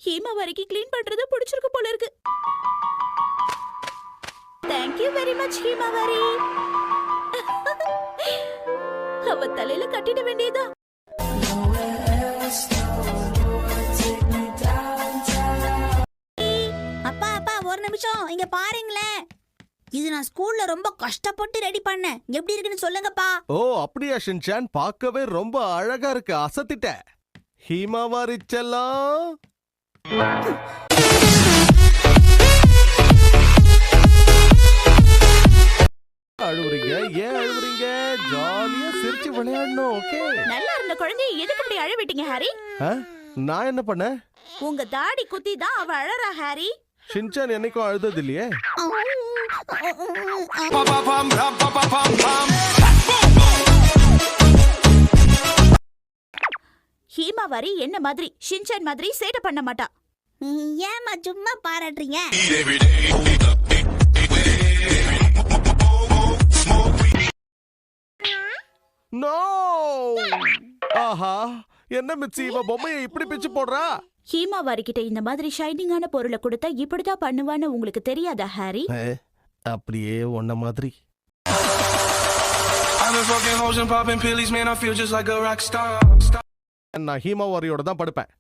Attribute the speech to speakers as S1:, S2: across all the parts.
S1: ஹீமாவாரிக்கு clean பண்றது பிடிச்சிருக்கு போல இருக்கு. Thank you very much Himawari. அவ தலையில கட்டிட வேண்டியதா.
S2: அப்பா அப்பா ஒரு நிமிஷம் இங்க பாருங்களேன். இது நான் ஸ்கூல்ல ரொம்ப கஷ்டப்பட்டு ரெடி பண்ணேன். எப்படி இருக்குன்னு சொல்லுங்கப்பா.
S3: ஓ அப்படியா ஷின்சான், பார்க்கவே ரொம்ப அழகா இருக்கு. அசத்திட்ட. ஹீமாவாரி செல்லம். அழுவுறீங்க? ஏன் அழுவுறீங்க? ஜாலியா சிரிச்சு விளையாடணும். ஓகே.
S1: நல்லா இருந்த குழந்தையை எதுக்கு இப்படி அழ விட்டீங்க ஹாரி?
S3: நான் என்ன பண்ணேன்?
S1: உங்க தாடி குத்தி தான் அவ அழறா ஹாரி.
S3: ஷின்சான் என்னைக்கும் அழுதது இல்லையே.
S1: ஹீமாவாரி என்ன மாதிரி ஷின்சான் மாதிரி சேட்டை பண்ண மாட்டா.
S2: ஏமா சும்மா பாராட்டுறீங்க?
S3: நோ! ஆஹா, என்ன மிச்சி இவ பொம்மையை இப்படி பிச்சு போடுறா?
S1: ஹீமாவாரி கிட்ட இந்த மாதிரி ஷைனிங்கான பொருளை கொடுத்தா இப்படிதான் பண்ணுவான்னு உங்களுக்கு தெரியாதா ஹாரி?
S3: அப்படியே ஒன்ன மாதிரி. நான் ஹீமாவாரியோட தான் படுப்பேன்.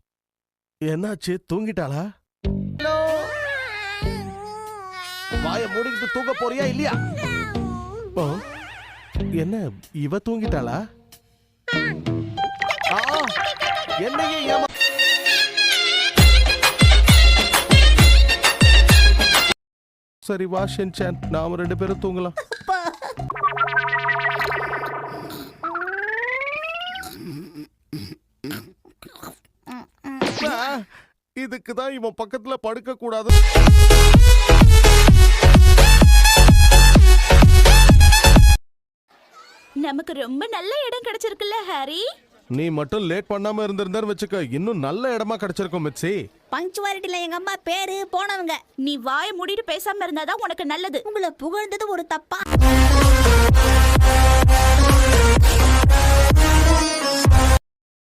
S3: என்னாச்சு, தூங்கிட்டாளா? வாயை மூடிக்கிட்டு தூங்க போறியா இல்லையா? என்ன இவ தூங்கிட்டாளா? என்னையே ஏமா. சரி வா ஷின்சான், நாம ரெண்டு பேரும் தூங்கலாம். இதுக்குதான் இவன் பக்கத்துல படுக்க கூடாது.
S1: நமக்கு ரொம்ப நல்ல இடம் கிடைச்சிருக்குல்ல ஹாரி?
S3: நீ மட்டும் லேட் பண்ணாம இருந்திருந்தான்னு வச்சுக்க, இன்னும் நல்ல இடமா கிடைச்சிருக்கும் மிச்சி.
S2: பங்க்சுவாலிட்டில எங்க அம்மா பேரு போனவங்க.
S1: நீ வாயை மூடிட்டு பேசாம இருந்தாதான் உனக்கு நல்லது.
S2: உங்களை புகழ்ந்தது ஒரு தப்பா?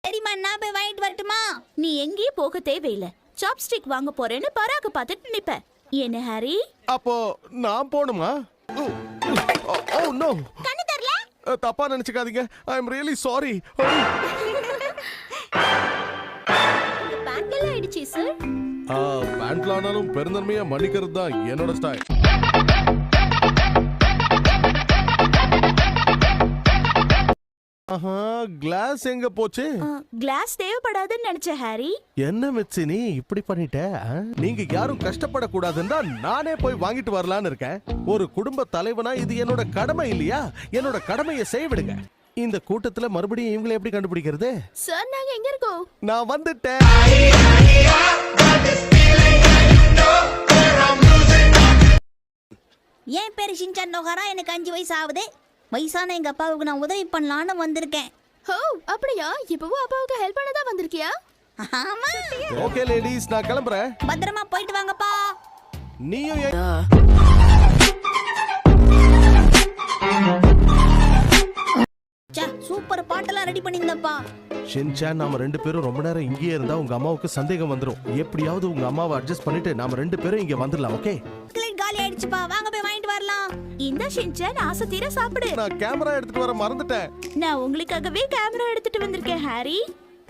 S2: சரிம்மா, நான் போய் வாங்கிட்டு வரட்டுமா?
S1: நீ எங்கேயும் போக தேவையில்லை. சாப்ஸ்டிக் வாங்க போறேன்னு பராக்கு பார்த்துட்டு நிப்ப. என்ன ஹாரி?
S3: அப்போ நான் போணுமா? ஓ நோ,
S2: கண்ணு தெரியல.
S3: தப்பா நினைச்சுக்காதீங்க. ஐ அம் ரியலி சாரி.
S1: பேண்ட்ல ஆயிடுச்சு சார்.
S3: பேண்ட்ல ஆனாலும் பெருந்தன்மையா மன்னிக்கிறது தான் என்னோட ஸ்டைல். கிளாஸ் எங்க போச்சு?
S1: கிளாஸ் தேவைப்படாதுன்னு நினைச்ச ஹாரி.
S3: என்ன மிச்சி நீ இப்படி பண்ணிட்ட? நீங்க யாரும் கஷ்டப்படக்கூடாதுன்னா நானே போய் வாங்கிட்டு வரலான்னு இருக்கேன். ஒரு குடும்ப தலைவனா இது என்னோட கடமை இல்லையா? என்னோட கடமையை செய்ய விடுங்க. இந்த கூட்டத்துல மறுபடியும் இவங்களை எப்படி கண்டுபிடிக்கிறது?
S1: சார் நாங்க எங்க இருக்கோம்?
S3: நான் வந்துட்டேன்.
S2: ஏன் பேரு ஷின்சான் நோகாரா? எனக்கு 5 வயசு ஆகுது. வயசான எங்க அப்பாவுக்கு நான் உதவி பண்ணலான்னு வந்திருக்கேன்.
S1: ஓ அப்படியா? இப்பவும் அப்பாவுக்கு ஹெல்ப் பண்ண தான் வந்திருக்கியா?
S2: ஆமா.
S3: ஓகே லேடீஸ், நான் கிளம்புறேன்.
S2: பத்திரமா போயிட்டு வாங்கப்பா.
S3: நீயும்
S2: சூப்பர் பாட்டெல்லாம் ரெடி பண்ணிருந்தப்பா.
S3: ஷின்சான், நாம ரெண்டு பேரும் ரொம்ப நேரம் இங்கேயே இருந்தா உங்க அம்மாவுக்கு சந்தேகம் வந்துரும். எப்படியாவது உங்க அம்மாவை அட்ஜஸ்ட் பண்ணிட்டு நாம ரெண்டு பேரும் இங்க வந்துடலாம். ஓகே?
S2: காலி ஆயிடுச்சுப்பா, வாங்க போய் வாங்கிட்டு வரலாம்.
S1: இந்த ஷின்சான் ஆசை தீர சாப்பிடு.
S3: நான் கேமரா எடுத்துட்டு வர மறந்துட்டேன்.
S1: நான் உங்களுக்காகவே கேமரா எடுத்துட்டு வந்திருக்கேன் ஹாரி.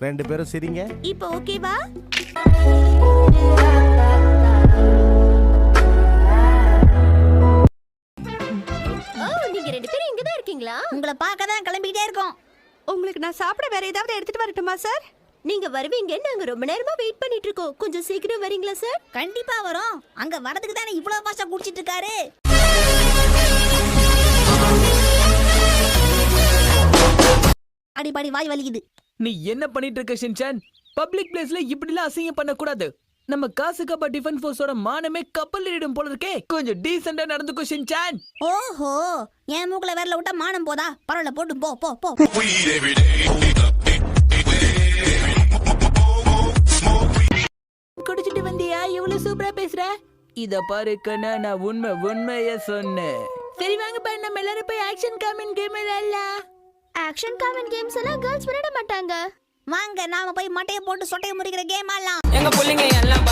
S3: ரெண்டு பேரும் சிரிங்க.
S1: இப்போ ஓகேவா? நீங்க ரெண்டு பேரும் இங்க தான் இருக்கீங்களா?
S2: உங்களை பார்க்க தான் கிளம்பிட்டே இருக்கோம்.
S1: உங்களுக்கு நான் சாப்பிட வேற ஏதாவது எடுத்துட்டு வரட்டுமா சார்? நீங்க வருவீங்க, நாங்க ரொம்ப நேரமா வெயிட் பண்ணிட்டு இருக்கோம். கொஞ்சம் சீக்கிரம் வரீங்களா சார்?
S2: கண்டிப்பா வரோம். அங்க வரதுக்கு தானே இவ்வளவு பாஷா குடிச்சிட்டு இருக்காரு. அடிப்பாடி வாய் வலிக்குது.
S4: நீ என்ன பண்ணிட்டு இருக்க ஷின்சான்? பப்ளிக் பிளேஸ்ல இப்படிலாம் அசிங்கம் பண்ண கூடாது. நம்ம காசுகப்பா டிஃபென்ஸ் ஃபோர்ஸோட மானமே கப்பல் ஏறிடும் போல இருக்கே. கொஞ்சம் டீசெண்டா நடந்துக்கோ ஷின்சான்.
S2: ஓஹோ, என் மூக்குல விரல விட்டா மானம் போதா? பரவாயில்ல, போட்டு போ போ போ.
S1: குடிச்சிட்டு வந்தியா? எவ்வளவு சூப்பரா பேசுற.
S4: இத பாரு கண்ணா, நான் உண்மைய சொன்னேன்.
S1: சரி வாங்க பா, நம்ம எல்லாரும் போய் ஆக்ஷன் காமெண்ட் கேம் விளையாடலாம். ஆக்ஷன் காமெண்ட் கேம்ஸ் எல்லாம் கேர்ள்ஸ் விளையாட மாட்டாங்க.
S2: வாங்க நாம போய் மட்டைய போட்டு சொட்டைய முறிக்கிற கேம் ஆடலாம்.
S5: எங்க புள்ளைங்க எல்லாம்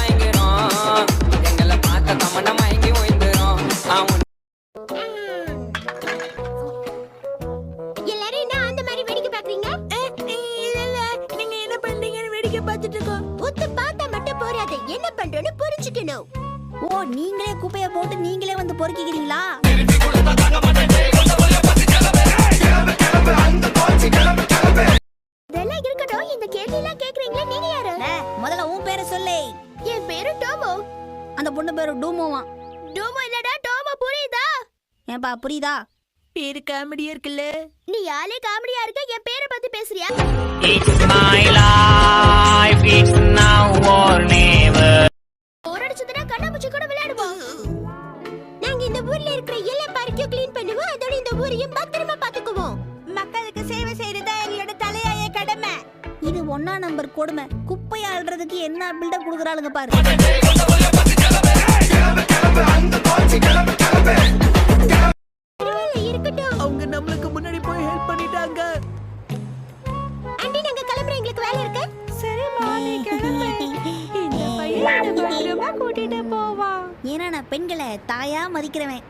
S1: பார்த்தா மட்டும் போறாது, என்ன பண்றோம்னு புரிஞ்சுக்கணும்.
S2: ஓ, நீங்களே குப்பைய போட்டு நீங்களே வந்து பொறுக்கிக்கிறீங்களா?
S1: இதெல்லாம் இருக்கட்டும், இந்த கேள்வி எல்லாம் கேக்குறீங்களே, நீங்க யாரு?
S2: முதல்ல உன் பேரை சொல்லு.
S1: என் பேரு டோமோ.
S2: அந்த பொண்ணு பேரு டூமோவா.
S1: டோமோ இல்லடா, டோமோ, புரியுதா?
S2: ஏன்பா புரியுதா?
S4: பேரு காமெடியா இருக்குல்ல.
S1: நீ ஆளே காமெடியா இருக்க, என் பேரை பத்தி பேசுறியா?
S5: It's my life, it's now or never.
S1: போர் அடிச்சதுன்னா கண்ணாமூச்சி கூட விளையாடுவோம். நாங்க இந்த ஊர்ல இருக்கிற எல்லா பார்க்கையும் க்ளீன் பண்ணுவோம், அதோட இந்த ஊரையும் பத்திரமா பாத்துக்குவோம். மக்களுக்கு சேவை செய்யறதா எங்களோட தலையாய கடமை.
S2: இது 1 நம்பர் கொடுமை. குப்பைய அள்ளுறதுக்கு என்ன பில்டப் கொடுக்குறாளுங்க பாரு.
S1: பரவாயில்ல, இருக்கட்டும்.
S4: அவங்க நம்மளுக்கு முன்னாடி போய் ஹெல்ப் பண்ணிட்டாங்க.
S1: ஆண்டி, நாங்க கிளம்புறோம், எங்களுக்கு வேலை இருக்கு. சரிம்மா, நீ கிளம்பு. இந்த பையனை பத்திரமா கூட்டிட்டு போவா.
S2: ஏன்னா நான் பெண்களை தாயா மதிக்கிறவன்.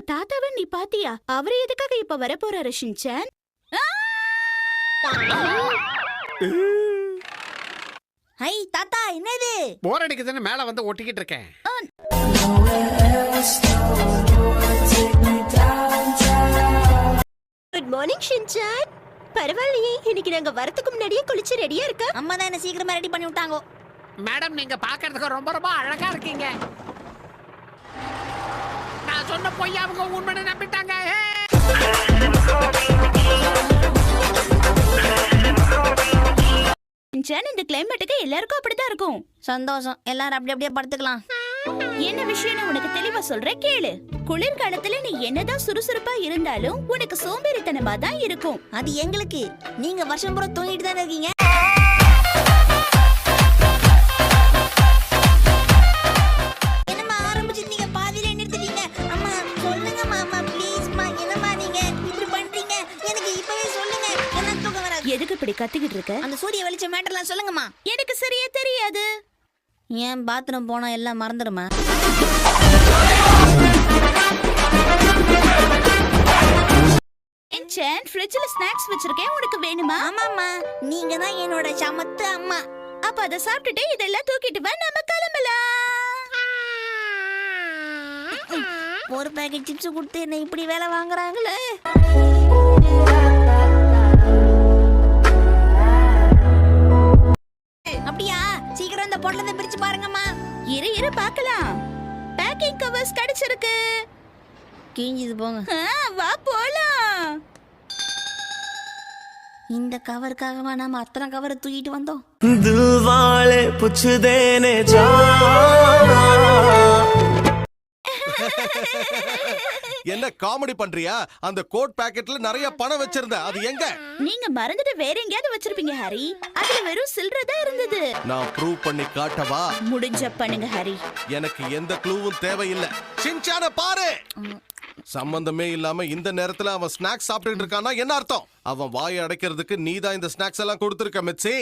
S1: தாத்தாவை நீ பாத்தியா? அவரு எதுக்காக இப்ப வர போறாரு ஷின்சான்?
S2: ஹை தாத்தா, என்னது?
S6: போர் அடிக்குதுன்னு மேல வந்து ஒட்டிக்கிட்டு இருக்கேன்.
S1: Good morning Shinchan. பரவாயில்லையே, இன்னைக்கு நாங்க வரதுக்கு முன்னாடியே குளிச்சு ரெடியா இருக்க.
S2: அம்மா தான் என்ன சீக்கிரமா ரெடி பண்ணி விட்டாங்க.
S6: மேடம், நீங்க பாக்குறதுக்கு ரொம்ப ரொம்ப அழகா இருக்கீங்க. நான் சொன்ன பொய்யா அவங்க உண்மையை நம்பிட்டாங்க.
S1: ஷின்சான், இந்த கிளைமேட்டுக்கு எல்லாருக்கும் அப்படிதான் இருக்கும்.
S2: சந்தோஷம், எல்லாரும் அப்படி அப்படியே படுத்துக்கலாம்.
S1: என்ன விஷயம்னு உனக்கு தெளிவா சொல்றேன், கேளு. குளிர்காலத்துல நீ என்னதான் சுறுசுறுப்பா இருந்தாலும் உனக்கு சோம்பேறித்தனமா தான் இருக்கும்.
S2: அது எங்களுக்கு. நீங்க வருஷம் பூரா தூங்கிட்டு தானே இருக்கீங்க. என்னம்மா ஆரம்பிச்சிட்டீங்க, பாதியில நிறுத்திட்டீங்க. அம்மா சொல்லுங்கம்மா, அம்மா ப்ளீஸ்மா. என்னம்மா நீங்க இப்படி பண்றீங்க? எனக்கு இப்பவே சொல்லுங்க, என்ன தூக்கம் வராது.
S1: எதுக்கு இப்படி கத்திக்கிட்டு இருக்க?
S2: அந்த சூரிய வெளிச்ச மேட்டர்லாம் சொல்லுங்கம்மா.
S1: எனக்கு சரியா தெரியாது.
S2: ஏன் பாத்ரூம் போனா எல்லாம் மறந்துடுமா?
S1: ஷின்சான், ஃப்ரிட்ஜ்ல ஸ்நாக்ஸ் வச்சிருக்கேன், உனக்கு வேணுமா?
S2: ஆமாம்மா, நீங்க தான் என்னோட சமத்து அம்மா.
S1: அப்ப அத சாப்பிட்டுட்டு இதெல்லாம் தூக்கிட்டு வா, நம்ம கிளம்பலாம்.
S2: ஒரு பேக்கெட் சிப்ஸ் கொடுத்து என்ன இப்படி வேலை வாங்குறாங்களே. அப்படியா? சீக்கிரம் இந்த பொட்டலத்தை பிரிச்சு பாருங்கம்மா.
S1: இரு பார்க்கலாம். பேக்கிங் கவர்ஸ் கிடைச்சிருக்கு.
S2: கிழிஞ்சது போங்க.
S1: வா போலாம்.
S2: இந்த கவருக்காகவா நாம அத்தனை கவரை தூக்கிட்டு வந்தோம்?
S7: दिल वाले पूछ देने जा
S3: என்ன காமெடி பண்றியா? அந்த கோட் பாக்கெட்ல நிறைய பணம் வச்சிருந்த, அது எங்க?
S1: நீங்க மறந்துட்டு வேற எங்கயாவது வச்சிருப்பீங்க ஹரி. அதுல வெறும் சில்லறை தான் இருந்தது.
S3: நான் ப்ரூவ் பண்ணி காட்டவா?
S1: முடிஞ்ச பண்ணுங்க ஹரி.
S3: எனக்கு எந்த க்ளூவும் தேவையில்லை. ஷின்சானை பாரு. சம்பந்தமே இல்லாம இந்த நேரத்துல அவன் ஸ்நாக்ஸ் சாப்பிட்டுட்டு இருக்கானா என்ன அர்த்தம்? அவன் வாயை அடைக்கிறதுக்கு நீதான் இந்த ஸ்நாக்ஸ் எல்லாம் கொடுத்திருக்க மிச்சி.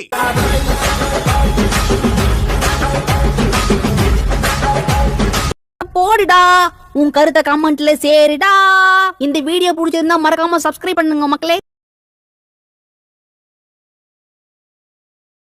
S2: போடுடா, உன் கருத்தை கமெண்ட்ல சேருடா. இந்த வீடியோ பிடிச்சிருந்தா மறக்காம சப்ஸ்கிரைப் பண்ணுங்க மக்களே.